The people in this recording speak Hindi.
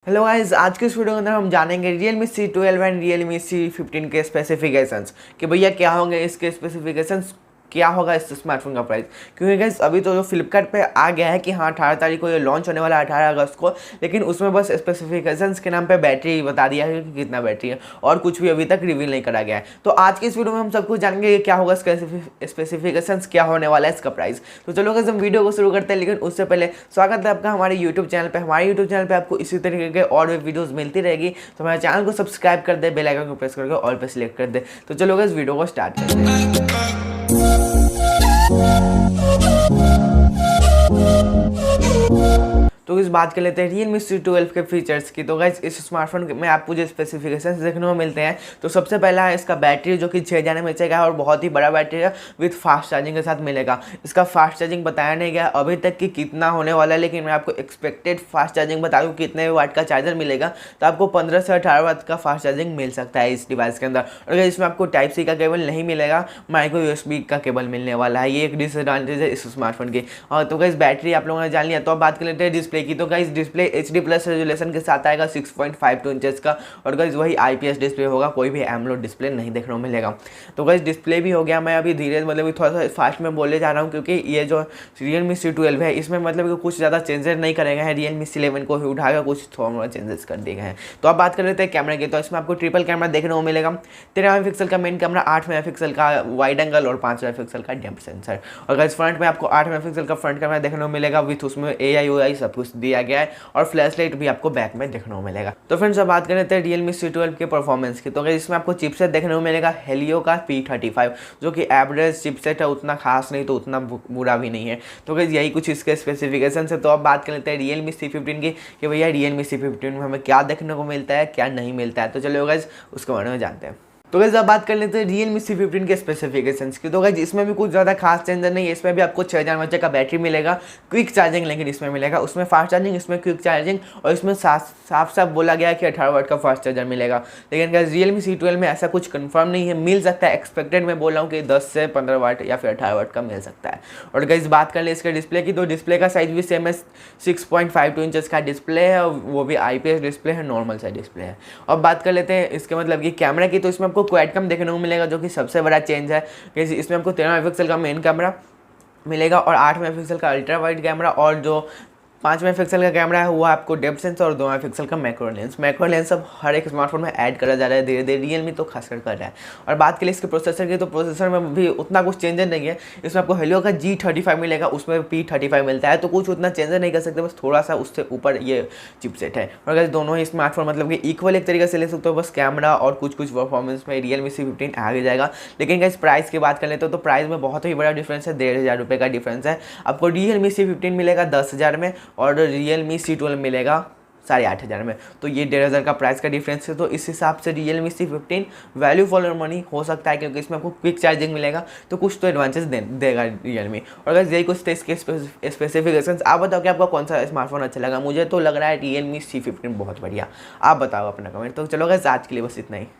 हेलो गाइस, आज के इस वीडियो के अंदर हम जानेंगे Realme C12 and Realme C15 के स्पेसिफिकेशंस कि भैया क्या होंगे इसके स्पेसिफिकेशंस, क्या होगा इस स्मार्टफोन का प्राइस। क्योंकि गाइस अभी तो जो फ्लिपकार्ट पे आ गया है कि हाँ 18 तारीख को ये लॉन्च होने वाला है 18 अगस्त को, लेकिन उसमें बस स्पेसिफिकेशंस के नाम पे बैटरी बता दिया है कि कितना बैटरी है और कुछ भी अभी तक रिवील नहीं करा गया है। तो आज की इस वीडियो में हम सब कुछ जानेंगे कि क्या होगा इसका स्पेसिफिकेशंस, क्या होने वाला है इसका प्राइस। तो चलो गाइस हम वीडियो को शुरू करते हैं, लेकिन उससे पहले स्वागत है आपका हमारे यूट्यूब चैनल पे। हमारे यूट्यूब चैनल पे आपको इसी तरीके के और भी वीडियोस मिलती रहेगी, तो हमारे चैनल को सब्सक्राइब कर दे, बेल आइकन को प्रेस करके ऑल पे सिलेक्ट कर दे। तो चलो गाइस वीडियो को स्टार्ट करते हैं। तो इस बात कर लेते हैं Realme C12 के फीचर्स की। तो गाइस इस स्मार्टफोन में आपको जो स्पेसिफिकेशंस देखने को मिलते हैं, तो सबसे पहला है इसका बैटरी, जो कि 6000 mAh का है और बहुत ही बड़ा बैटरी है विथ फास्ट चार्जिंग के साथ मिलेगा। इसका फास्ट चार्जिंग बताया नहीं गया अभी तक कि कितना होने वाला है, लेकिन मैं आपको एक्सपेक्टेड फास्ट चार्जिंग बता दूँ कितने वाट का चार्जर मिलेगा, तो आपको 15 से 18 वाट का फास्ट चार्जिंग मिल सकता है इस डिवाइस के अंदर। और अगर इसमें आपको टाइप सी का केबल नहीं मिलेगा, माइक्रो USB का केबल मिलने वाला है। ये एक डिसएडवांटेज है इस स्मार्टफोन की। और तो गाइस बैटरी आप लोगों ने जान लिया, तो अब बात कर लेते हैं डिस्प्ले की। तो guys display HD plus resolution के साथ आएगा 6.52 इंचेस का, और गाइस वही IPS डिस्प्ले होगा, कोई भी एमोलेड डिस्प्ले नहीं देखने को मिलेगा। तो गाइस डिस्प्ले भी हो गया। मैं अभी धीरे मतलब थोड़ा सा फास्ट में बोले जा रहा हूँ, क्योंकि ये जो Realme C12 है इसमें मतलब कि कुछ ज़्यादा चेंजेस नहीं करे गए हैं। Realme C11 को ही उठाकर कुछ थोड़ा चेंजेस कर दिए गए हैं। तो अब बात कर लेते हैं कैमरा की। तो इसमें आपको ट्रिपल कैमरा देखने को मिलेगा। 13 मेगापिक्सल का मेन कैमरा, 8 मेगापिक्सल का वाइड एंगल और 5 मेगापिक्सल का डेप्थ सेंसर। और गाइस फ्रंट में आपको 8 मेगापिक्सल का फ्रंट कैमरा देखने को मिलेगा विथ उसमें AI UI सब कुछ दिया गया है, और फ्लैश लाइट भी आपको बैक में देखने को मिलेगा। तो फ्रेंड्स अब बात करें Realme C12 के परफॉर्मेंस की। तो अगर इसमें आपको चिपसेट देखने को मिलेगा हेलियो का P35, जो कि एवरेज चिपसेट है, उतना खास नहीं तो उतना बुरा भी नहीं है। तो अगर यही कुछ इसके स्पेसिफिकेशन है। तो अब बात कर लेते हैं Realme C15 की कि भैया Realme C15 में हमें क्या देखने को मिलता है, क्या नहीं मिलता है। तो चलो गाइस उसके बारे में जानते हैं। तो गाइस अब बात कर लेते हैं Realme C15 के स्पेसिफिकेशंस की। तो गाइस इसमें भी कुछ ज़्यादा खास चेंजर नहीं है। इसमें भी आपको 6000 mAh का बैटरी मिलेगा, क्विक चार्जिंग लेकिन इसमें मिलेगा, उसमें फास्ट चार्जिंग, इसमें क्विक चार्जिंग, और इसमें साफ साफ बोला गया है कि 18 वाट का फास्ट चार्जर मिलेगा। लेकिन गाइस Realme C12 में ऐसा कुछ कंफर्म नहीं है, मिल सकता है, एक्सपेक्टेड मैं बोल रहा हूँ कि 10 से 15 वाट या फिर 18 वाट का मिल सकता है। और गाइस बात कर ले इसके डिस्प्ले की। तो डिस्प्ले का साइज भी सेम है, 6.52 इंचेस का डिस्प्ले है, वो भी IPS डिस्प्ले है, नॉर्मल साइज डिस्प्ले है। अब बात कर लेते हैं इसके मतलब कि कैमरा की। तो इसमें आपको क्वाड कम देखने को मिलेगा, जो कि सबसे बड़ा चेंज है। इसमें आपको 13 मेगापिक्सल का मेन कैमरा मिलेगा और 8 मेगापिक्सल का अल्ट्रा वाइड कैमरा, और जो 5 मेगापिक्सल का कैमरा है वो आपको डेप्थ सेंसर, और 2 मेगापिक्सल का मैक्रो लेंस अब हर एक स्मार्टफोन में ऐड करा जा रहा है धीरे धीरे, Realme तो खासकर कर रहा है। और बात के लिए इसके प्रोसेसर की, तो प्रोसेसर में भी उतना कुछ चेंजर नहीं है। इसमें आपको हेलियो का G35 मिलेगा, उसमें P35 मिलता है, तो कुछ उतना चेंजर नहीं कर सकते, बस थोड़ा सा उससे ऊपर ये चिपसेट है। और अगर दोनों ही स्मार्टफोन मतलब कि इक्वल एक तरीके से ले सकते हो, बस कैमरा और कुछ परफॉर्मेंस में Realme C15 आगे जाएगा। लेकिन गाइस प्राइस की बात कर लेते हो, तो प्राइस में बहुत ही बड़ा डिफरेंस है, 1500 रुपये का डिफरेंस है। आपको Realme C15 मिलेगा 10,000 में, और Realme C12 मिलेगा 8500 में। तो ये 1500 का प्राइस का डिफरेंस है। तो इस हिसाब से Realme C15 value for your money हो सकता है, क्योंकि इसमें आपको क्विक चार्जिंग मिलेगा, तो कुछ तो एडवांटेज देगा Realme। और अगर यही कुछ थे इसके स्पेसिफिकेशंस। आप बताओ कि आपको कौन सा स्मार्टफोन अच्छा लगा। मुझे तो लग रहा है Realme C15 बहुत बढ़िया। आप बताओ अपना कमेंट। तो चलो गाइस आज के लिए बस इतना ही।